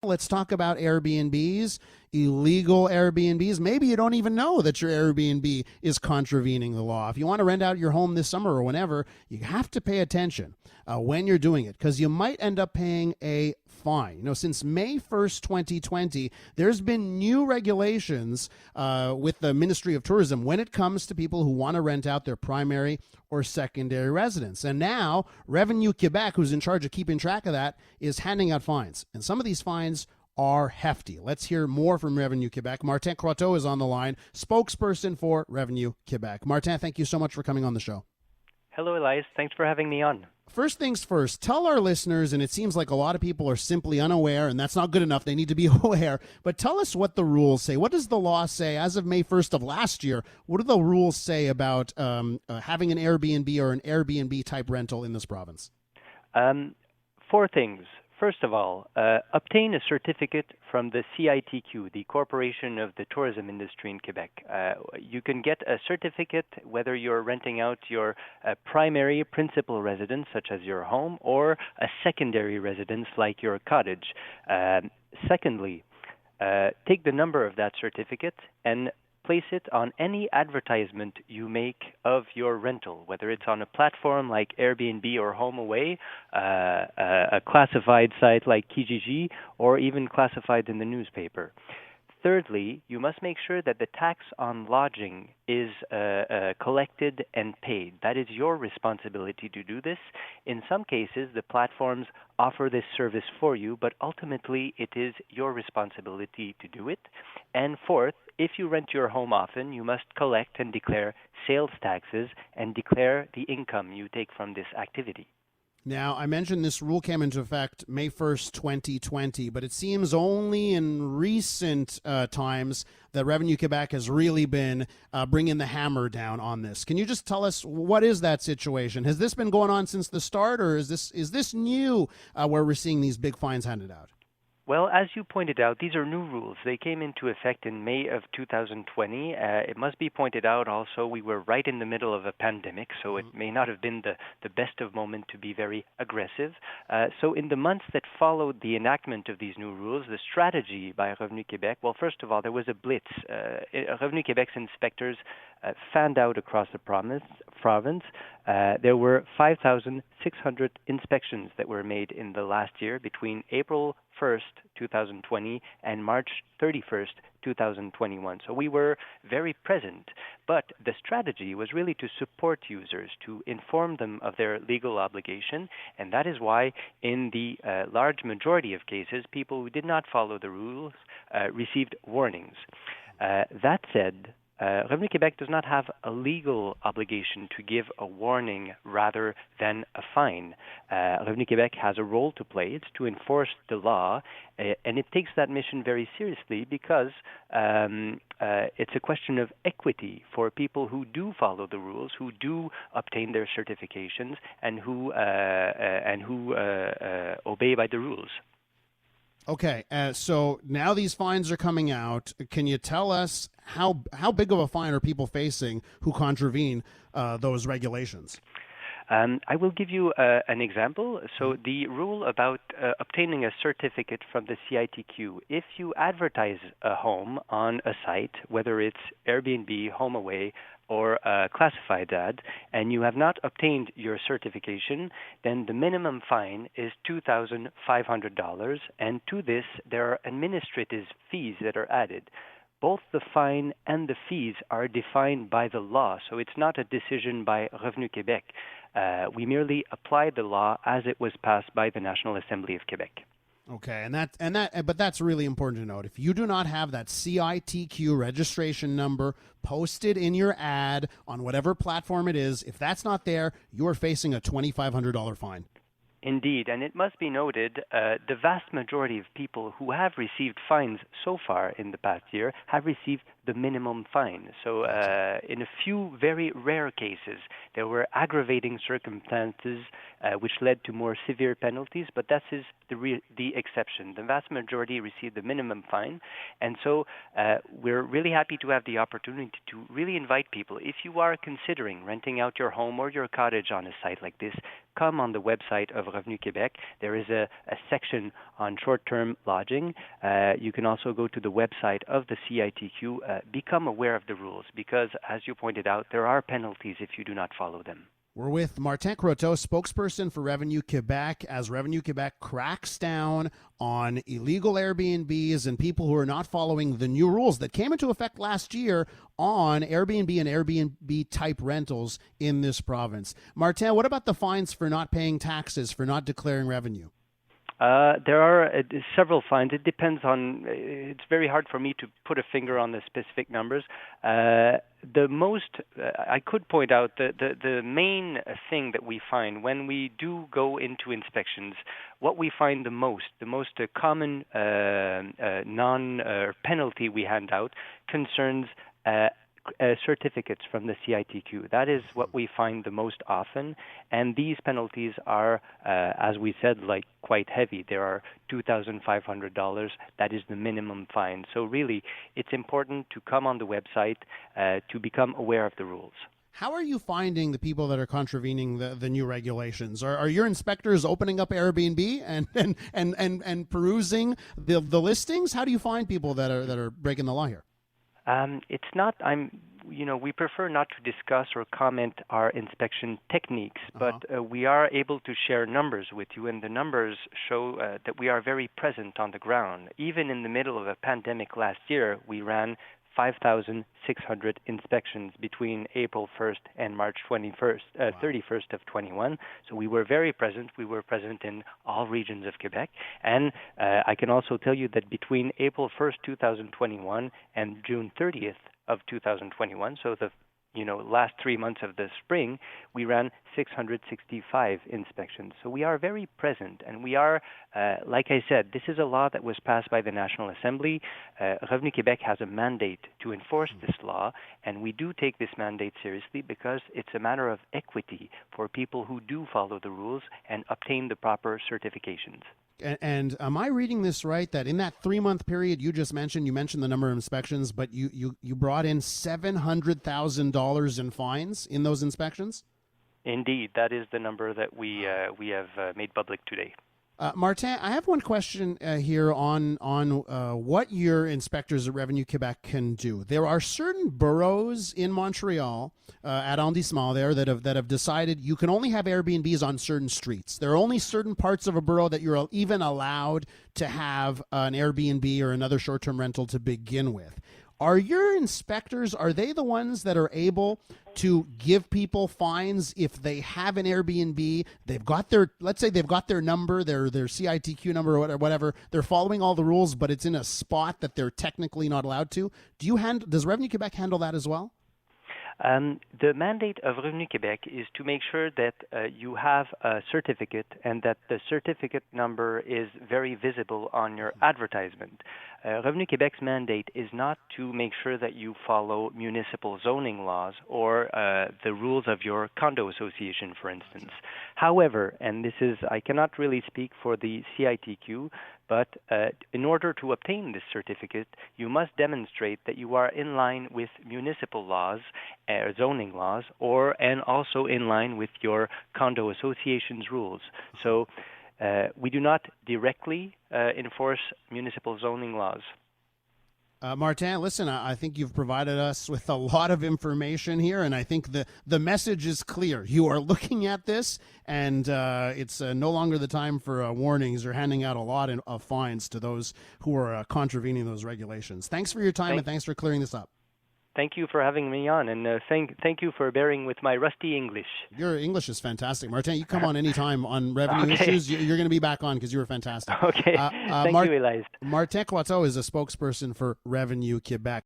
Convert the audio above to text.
Let's talk about Airbnbs, illegal Airbnbs. Maybe you don't even know that your Airbnb is contravening the law. If you want to rent out your home this summer or whenever, you have to pay attention when you're doing it, because you might end up paying a fine. Since May 1st, 2020, there's been new regulations with the Ministry of Tourism when it comes to people who want to rent out their primary or secondary residence. And now Revenue Quebec, who's in charge of keeping track of that, is handing out fines. And some of these fines are hefty. Let's hear more from Revenue Quebec. Martin Croteau is on the line, spokesperson for Revenue Quebec. Martin, thank you so much for coming on the show. Hello, Elias. Thanks for having me on. First things first, tell our listeners, and it seems like a lot of people are simply unaware, and that's not good enough. They need to be aware. But tell us what the rules say. What does the law say? As of May 1st of last year, what do the rules say about having an Airbnb or an Airbnb type rental in this province? Four things. First of all, obtain a certificate from the CITQ, the Corporation of the Tourism Industry in Quebec. You can get a certificate whether you're renting out your primary principal residence, such as your home, or a secondary residence like your cottage. Secondly, take the number of that certificate and place it on any advertisement you make of your rental, whether it's on a platform like Airbnb or HomeAway, a classified site like Kijiji, or even classified in the newspaper. Thirdly, you must make sure that the tax on lodging is collected and paid. That is your responsibility to do this. In some cases, the platforms offer this service for you, but ultimately it is your responsibility to do it. And fourth, if you rent your home often, you must collect and declare sales taxes and declare the income you take from this activity. Now, I mentioned this rule came into effect May 1st, 2020, but it seems only in recent times that Revenue Quebec has really been bringing the hammer down on this. Can you just tell us what is that situation? Has this been going on since the start, or is this new where we're seeing these big fines handed out? Well, as you pointed out, these are new rules. They came into effect in May of 2020. It must be pointed out also we were right in the middle of a pandemic, so it may not have been the best of moment to be very aggressive. So in the months that followed the enactment of these new rules, the strategy by Revenu Québec, well, first of all, there was a blitz. Revenu Québec's inspectors fanned out across the province. There were 5,600 inspections that were made in the last year between April 1st, 2020 and March 31st, 2021. So we were very present. But the strategy was really to support users, to inform them of their legal obligation, and that is why in the large majority of cases, people who did not follow the rules received warnings. That said, Revenu Québec does not have a legal obligation to give a warning rather than a fine. Revenu Québec has a role to play. It's to enforce the law, and it takes that mission very seriously because it's a question of equity for people who do follow the rules, who do obtain their certifications, and who obey by the rules. Okay, so now these fines are coming out. Can you tell us how big of a fine are people facing who contravene those regulations? I will give you an example. So the rule about obtaining a certificate from the CITQ, if you advertise a home on a site, whether it's Airbnb, HomeAway, or a classified ad, and you have not obtained your certification, then the minimum fine is $2,500, and to this there are administrative fees that are added. Both the fine and the fees are defined by the law, so it's not a decision by Revenu Québec. We merely apply the law as it was passed by the National Assembly of Quebec. Okay, but that's really important to note. If you do not have that CITQ registration number posted in your ad on whatever platform it is, if that's not there, you are facing a $2,500 fine. Indeed, and it must be noted, the vast majority of people who have received fines so far in the past year have received the minimum fine. So in a few very rare cases, there were aggravating circumstances which led to more severe penalties, but that is the exception. The vast majority received the minimum fine, and so we're really happy to have the opportunity to really invite people. If you are considering renting out your home or your cottage on a site like this, come on the website of Revenu Québec. There is a section on short-term lodging. You can also go to the website of the CITQ. Become aware of the rules because, as you pointed out, there are penalties if you do not follow them. We're with Martin Croteau, spokesperson for Revenu Quebec, as Revenu Quebec cracks down on illegal Airbnbs and people who are not following the new rules that came into effect last year on Airbnb and Airbnb-type rentals in this province. Martin, what about the fines for not paying taxes, for not declaring revenue? There are several fines. It depends on. It's very hard for me to put a finger on the specific numbers. The most I could point out the main thing that we find when we do go into inspections, what we find the most common penalty we hand out concerns certificates from the CITQ. That is what we find the most often, and these penalties are, as we said, quite heavy. There are $2,500. That is the minimum fine. So really, it's important to come on the website to become aware of the rules. How are you finding the people that are contravening the new regulations? Are your inspectors opening up Airbnb and perusing the listings? How do you find people that are breaking the law here? It's not. We prefer not to discuss or comment our inspection techniques, but we are able to share numbers with you, and the numbers show that we are very present on the ground. Even in the middle of a pandemic last year, we ran 5,600 inspections between April 1st and March 31st of 21. So we were very present. We were present in all regions of Quebec. And I can also tell you that between April 1st, 2021 and June 30th of 2021, so the last 3 months of the spring, we ran 665 inspections. So we are very present, and we are, like I said, this is a law that was passed by the National Assembly. Revenu Québec has a mandate to enforce this law, and we do take this mandate seriously because it's a matter of equity for people who do follow the rules and obtain the proper certifications. And am I reading this right, that in that 3-month period you mentioned the number of inspections, but you brought in $700,000 in fines in those inspections? Indeed, that is the number that we have made public today. Martin, I have one question here on what your inspectors at Revenu Quebec can do. There are certain boroughs in Montreal, arrondissement there, that have decided you can only have Airbnbs on certain streets. There are only certain parts of a borough that you're even allowed to have an Airbnb or another short-term rental to begin with. Are your inspectors, are they the ones that are able to give people fines if they have an Airbnb, they've got let's say they've got their number, their CITQ number or whatever, they're following all the rules, but it's in a spot that they're technically not allowed to? Does Revenu Quebec handle that as well? The mandate of Revenu Québec is to make sure that you have a certificate and that the certificate number is very visible on your advertisement. Revenu Québec's mandate is not to make sure that you follow municipal zoning laws or the rules of your condo association, for instance. However, and I cannot really speak for the CITQ, but in order to obtain this certificate, you must demonstrate that you are in line with municipal laws, zoning laws, and also in line with your condo association's rules. So we do not directly enforce municipal zoning laws. Martin, listen, I think you've provided us with a lot of information here, and I think the message is clear. You are looking at this, and it's no longer the time for warnings or handing out a lot of fines to those who are contravening those regulations. Thanks for your time, and thanks for clearing this up. Thank you for having me on, and thank you for bearing with my rusty English. Your English is fantastic, Martin. You come on anytime on revenue issues. You're going to be back on because you were fantastic. Okay. Thank you, Elias. Martin Croteau is a spokesperson for Revenu Quebec.